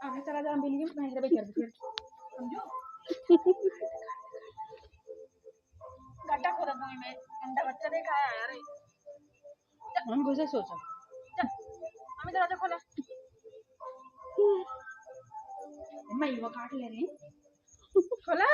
आगे चला जा बिल्ली में मैं बेकर फिर समझो गड्ढा खोदा दूं मैं अंडा बच्चा नहीं खाया यार हम घुसे सोचा हमें दरवाजा खोला मैं वो काट ले रही खोला